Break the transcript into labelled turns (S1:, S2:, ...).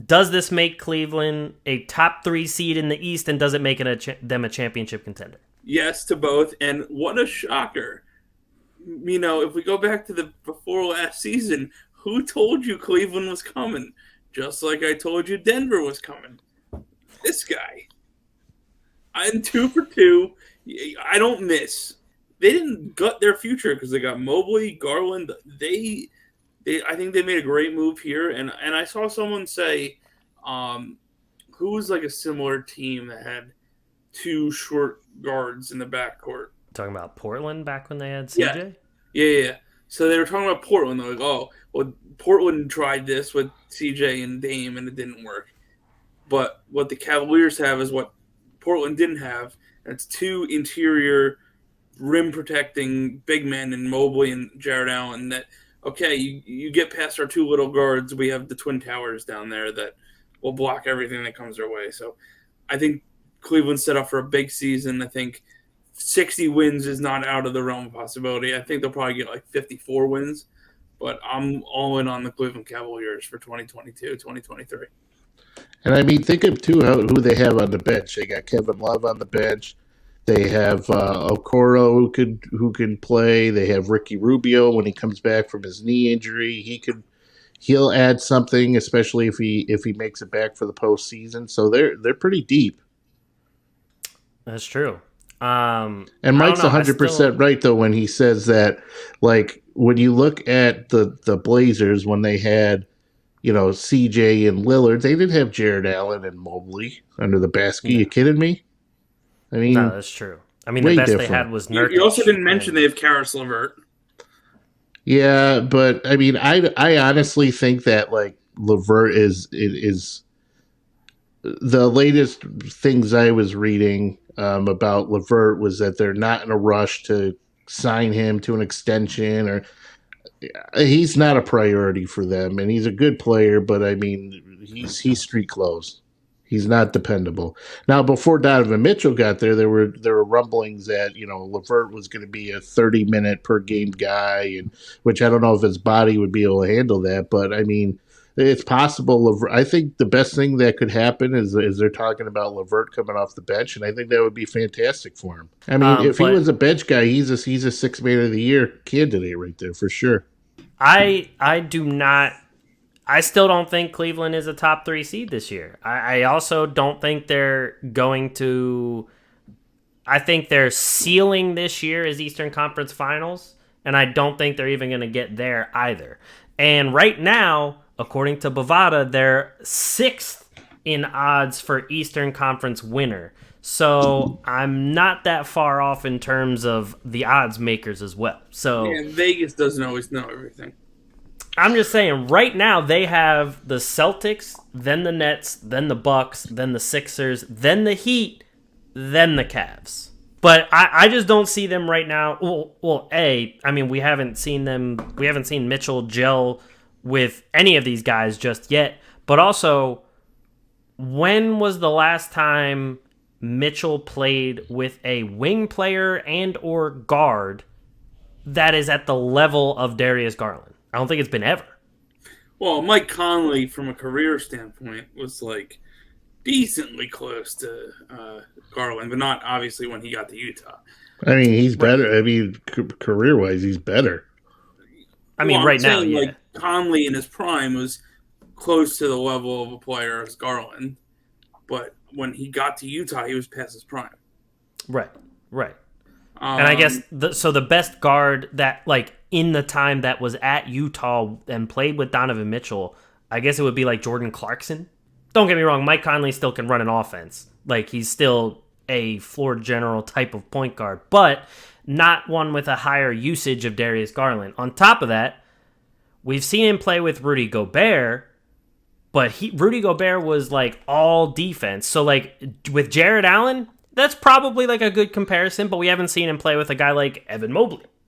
S1: does this make Cleveland a top 3 seed in the East, and does it make them a championship contender?
S2: Yes to both, and what a shocker. If we go back to the before last season, who told you Cleveland was coming? Just like I told you Denver was coming. This guy. I'm 2 for 2. I don't miss. They didn't gut their future because they got Mobley, Garland. I think they made a great move here. And I saw someone say, who was like a similar team that had 2 short guards in the backcourt?
S1: Talking about Portland back when they had CJ?
S2: Yeah. So they were talking about Portland. They're like, oh, well, Portland tried this with CJ and Dame, and it didn't work. But what the Cavaliers have is what Portland didn't have. And it's 2 interior rim-protecting big men in Mobley and Jared Allen that, okay, you get past our 2 little guards, we have the Twin Towers down there that will block everything that comes their way. So I think Cleveland's set up for a big season. I think 60 wins is not out of the realm of possibility. I think they'll probably get like 54 wins, but I'm all in on the Cleveland Cavaliers for 2022, 2023.
S3: And I mean, think of too who they have on the bench. They got Kevin Love on the bench. They have Okoro who can play. They have Ricky Rubio when he comes back from his knee injury. He'll add something, especially if he makes it back for the postseason. So they're pretty deep.
S1: That's true.
S3: And Mike's 100% right though when he says that, like, when you look at the Blazers when they had, CJ and Lillard, they didn't have Jared Allen and Mobley under the basket. Yeah. You kidding me? I mean,
S1: no, that's true. I mean, the best different. They had was Nurkic.
S2: You also didn't mention they have Karis LeVert.
S3: Yeah, but I mean, I honestly think that like LeVert is the latest things I was reading about LeVert was that they're not in a rush to sign him to an extension, or he's not a priority for them, and he's a good player, but I mean, he's street clothes. He's not dependable. Now, before Donovan Mitchell got there were rumblings that LeVert was going to be a 30-minute per game guy, and which I don't know if his body would be able to handle that. But I mean, it's possible. I think the best thing that could happen is they're talking about LeVert coming off the bench, and I think that would be fantastic for him. I mean, if he was a bench guy, he's a 6th man of the year candidate right there for sure.
S1: I do not. I still don't think Cleveland is a top 3 seed this year. I also don't think they're going to. I think their ceiling this year is Eastern Conference Finals, and I don't think they're even going to get there either. And right now, according to Bovada, they're 6th in odds for Eastern Conference winner. So I'm not that far off in terms of the odds makers as well. So
S2: Vegas doesn't always know everything.
S1: I'm just saying, right now they have the Celtics, then the Nets, then the Bucks, then the Sixers, then the Heat, then the Cavs. But I just don't see them right now. Well, I mean, we haven't seen Mitchell gel with any of these guys just yet. But also, when was the last time Mitchell played with a wing player and or guard that is at the level of Darius Garland? I don't think it's been ever.
S2: Well, Mike Conley, from a career standpoint, was like decently close to Garland, but not obviously when he got to Utah.
S3: I mean, he's better. I mean, career-wise, he's better.
S1: I mean, right now, yeah.
S2: Like Conley in his prime was close to the level of a player as Garland, but when he got to Utah, he was past his prime.
S1: Right. And I guess the best guard that, like, in the time that was at Utah and played with Donovan Mitchell, I guess it would be like Jordan Clarkson. Don't get me wrong, Mike Conley still can run an offense. Like, he's still a floor general type of point guard, but not one with a higher usage of Darius Garland. On top of that, we've seen him play with Rudy Gobert, but Rudy Gobert was like all defense. So like with Jared Allen, that's probably like a good comparison, but we haven't seen him play with a guy like Evan Mobley.